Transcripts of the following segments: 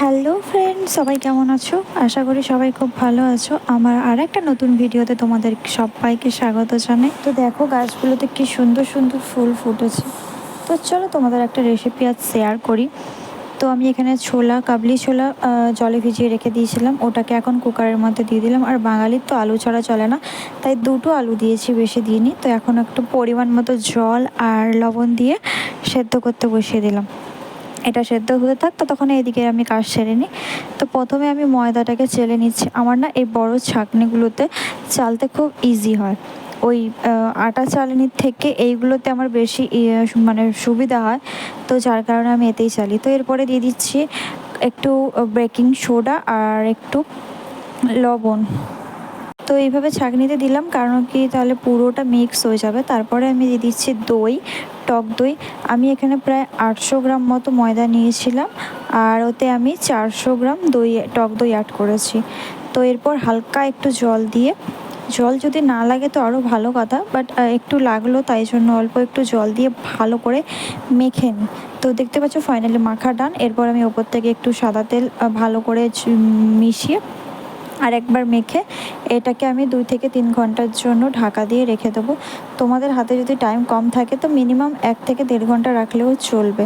Hello friend, সবাই কেমন আছো? আশা করি সবাই খুব ভালো আছো। আমার আর একটা নতুন ভিডিওতে তোমাদের সবাইকে স্বাগত জানাই। তো দেখো গাছগুলোতে কি সুন্দর সুন্দর ফুল ফুটেছে। তো চলো তোমাদের একটা রেসিপি আজ শেয়ার করি। তো আমি এখানে কাবলি ছোলা জলে ভিজিয়ে রেখে দিয়েছিলাম, ওটাকে এখন কুকারের মধ্যে দিয়ে দিলাম। আর বাঙালির তো আলু ছাড়া চলে না, তাই দুটো আলু দিয়েছি, বেশি দিইনি। তো এখন একটু পরিমাণ মতো জল আর লবণ দিয়ে সেদ্ধ করতে বসিয়ে দিলাম। এটা সেদ্ধ হতে থাকতো, তখন এইদিকে আমি কাজ সেরে নিই। তো প্রথমে আমি ময়দাটাকে চেলে নিচ্ছি। আমার না এই বড় ছাঁকনিগুলোতে চালতে খুব ইজি হয়, ওই আটা চালনির থেকে এইগুলোতে আমার বেশি মানে সুবিধা হয়। তো যার কারণে আমি এতেই চালি। তো এরপরে দিয়ে দিচ্ছি একটু বেকিং সোডা আর একটু লবণ। তো এইভাবে ছাঁকনিতে দিলাম, কারণ কি তাহলে পুরোটা মিক্স হয়ে যাবে। তারপরে আমি দিয়ে দিচ্ছি দই, টক দই। আমি এখানে প্রায় 800 গ্রাম মতো ময়দা নিয়েছিলাম, আর ওতে আমি 400 গ্রাম টক দই অ্যাড করেছি। তো এরপর হালকা একটু জল দিয়ে, জল যদি না লাগে তো আরও ভালো কথা, বাট একটু লাগলো, তাই জন্য অল্প একটু জল দিয়ে ভালো করে মেখে নিই। তো দেখতে পাচ্ছ ফাইনালি মাখা ডান। এরপর আমি ওপর থেকে একটু সাদা তেল ভালো করে মিশিয়ে আর একবার মেখে এটাকে আমি 2 থেকে 3 ঘন্টার জন্য ঢাকা দিয়ে রেখে দেবো। তোমাদের হাতে যদি টাইম কম থাকে তো মিনিমাম 1 থেকে 1.5 ঘন্টা রাখলেও চলবে।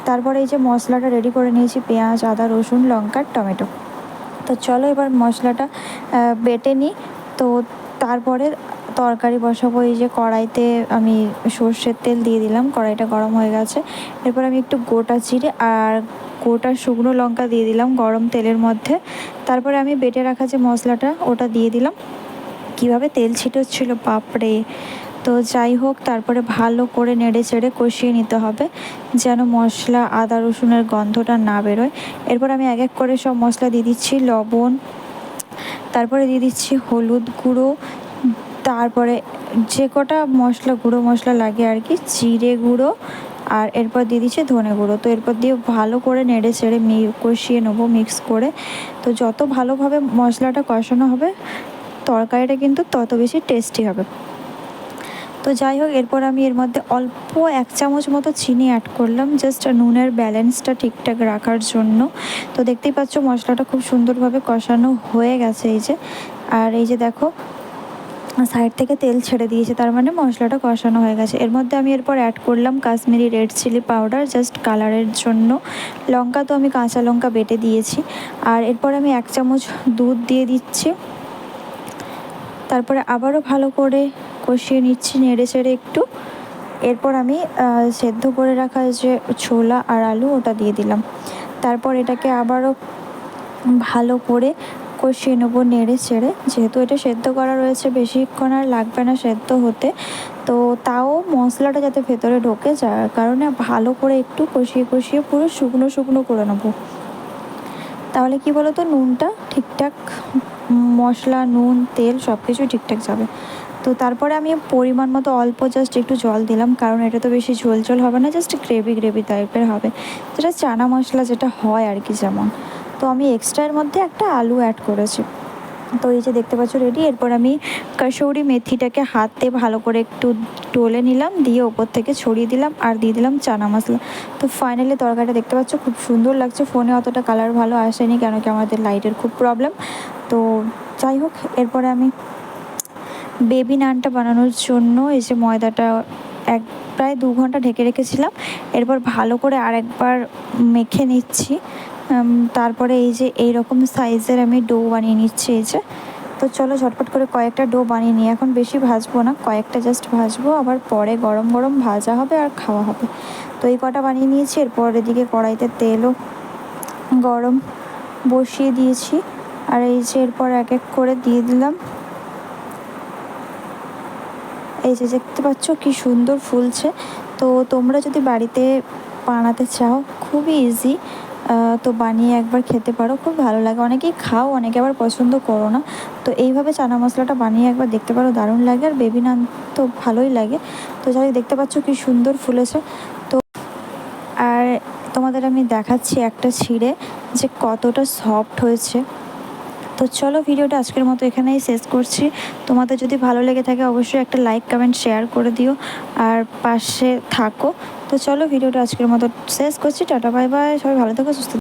তারপরে এই যে মশলাটা রেডি করে নিয়েছি, পেঁয়াজ, আদা, রসুন, লঙ্কা, টমেটো। তো চলো এবার মশলাটা বেটে নিই। তো তারপরে তরকারি বসাবো। এই যে কড়াইতে আমি সর্ষের তেল দিয়ে দিলাম, কড়াইটা গরম হয়ে গেছে। এরপর আমি একটু গোটা জিরে আর গোটা শুকনো লঙ্কা দিয়ে দিলাম গরম তেলের মধ্যে। তারপরে আমি বেটে রাখা যে মশলাটা ওটা দিয়ে দিলাম। কীভাবে তেল ছিটোচ্ছিল বাপরে! তো যাই হোক, তারপরে ভালো করে নেড়ে চেড়ে কষিয়ে নিতে হবে, যেন মশলা আদা রসুনের গন্ধটা না বেরোয়। এরপর আমি এক এক করে সব মশলা দিয়ে দিচ্ছি, লবণ, তারপরে দিয়ে দিচ্ছি হলুদ গুঁড়ো, তারপরে যে কটা গুঁড়ো মশলা লাগে আর কি, জিরে গুঁড়ো, আর এরপর দিয়ে দিচ্ছি ধনে গুঁড়ো। তো এরপর দিয়ে ভালো করে নেড়ে চেড়ে কষিয়ে নেবো মিক্স করে। তো যত ভালোভাবে মশলাটা কষানো হবে তরকারিটা কিন্তু তত বেশি টেস্টি হবে। তো যাই হোক, এরপর আমি এর মধ্যে অল্প 1 চামচ মতো চিনি অ্যাড করলাম, জাস্ট নুনের ব্যালেন্সটা ঠিকঠাক রাখার জন্য। তো দেখতেই পাচ্ছ মশলাটা খুব সুন্দরভাবে কষানো হয়ে গেছে এই যে। আর এই যে দেখো সাইড থেকে তেল ছেড়ে দিয়েছে, তার মানে মশলাটা কষানো হয়ে গেছে। এর মধ্যে আমি এরপর অ্যাড করলাম Kashmiri red chilli powder, just কালারের জন্য। লঙ্কা তো আমি কাঁচা লঙ্কা বেটে দিয়েছি। আর এরপর আমি 1 চামচ দুধ দিয়ে দিচ্ছি। তারপরে আবারও ভালো করে কষিয়ে নিচ্ছি নেড়ে চেড়ে একটু। এরপর আমি সেদ্ধ করে রাখা যে ছোলা আর আলু ওটা দিয়ে দিলাম। তারপর এটাকে আবারও ভালো করে কষিয়ে নেবো নেড়ে চেড়ে। যেহেতু এটা সেদ্ধ করা রয়েছে, বেশিক্ষণ আর লাগবে না সেদ্ধ হতে। তো তাও মশলাটা যাতে ভেতরে ঢোকে, যার কারণে ভালো করে একটু কষিয়ে কষিয়ে পুরো শুকনো শুকনো করে নেবো। তাহলে কি বলো তো, নুনটা ঠিকঠাক, মশলা, নুন, তেল সব কিছু ঠিকঠাক যাবে। তো তারপরে আমি পরিমাণ মতো অল্প জাস্ট একটু জল দিলাম, কারণ এটা তো বেশি ঝোল ঝোল হবে না, জাস্ট গ্রেভি গ্রেভি টাইপের হবে, যেটা চানা মশলা যেটা হয় আর কি যেমন। তো আমি এক্সট্রা এর মধ্যে একটা আলু অ্যাড করেছি। তো এই যে দেখতে পাচ্ছ রেডি। এরপর আমি কাসৌরি মেথিটাকে হাতে ভালো করে একটু ডলে নিলাম, দিয়ে ওপর থেকে ছড়িয়ে দিলাম আর দিয়ে দিলাম চানা মশলা। তো ফাইনালি তরকারিটা দেখতে পাচ্ছ খুব সুন্দর লাগছে। ফোনে অতটা কালার ভালো আসেনি, কেন কি আমাদের লাইটের খুব প্রবলেম। তো যাই হোক, এরপরে আমি বেবি নানটা বানানোর জন্য এই যে ময়দাটা প্রায় 2 ঘন্টা ঢেকে রেখেছিলাম। এরপর ভালো করে আরেকবার মেখে নিচ্ছি। তারপরে এই যে এইরকম সাইজের আমি ডো বানিয়ে নিচ্ছি এই যে। তো চলো ঝটপট করে কয়েকটা ডো বানিয়ে নিই। এখন বেশি ভাজবো না, কয়েকটা জাস্ট ভাজবো, আবার পরে গরম গরম ভাজা হবে আর খাওয়া হবে। তো এই কটা বানিয়ে নিয়েছি। এরপর এদিকে কড়াইতে তেলও গরম বসিয়ে দিয়েছি। আর এই যে এরপর এক এক করে দিয়ে দিলাম। এই যে দেখতে পাচ্ছ কি সুন্দর ফুলছে। তো তোমরা যদি বাড়িতে বানাতে চাও খুবই ইজি, তো বানিয়ে একবার খেতে পারো, খুব ভালো লাগে। অনেকেই খাও, অনেকে আবার পছন্দ করো না। তো এইভাবে চানা মশলাটা বানিয়ে একবার দেখতে পারো, দারুণ লাগে। আর বেবি নান তো ভালোই লাগে। তো যাই দেখতে পাচ্ছ কি সুন্দর ফুলেছে। তো আর তোমাদের আমি দেখাচ্ছি একটা ছিঁড়ে যে কতটা সফট হয়েছে। তো চলো ভিডিওটা আজকের মতো এখানেই শেষ করছি। তোমাদের যদি ভালো লেগে থাকে অবশ্যই একটা লাইক কমেন্ট শেয়ার করে দিও আর পাশে থাকো। তো চলো ভিডিওটা আজকের মতো শেষ করছি। টাটা বাই বাই, সবাই ভালো থেকো, সুস্থ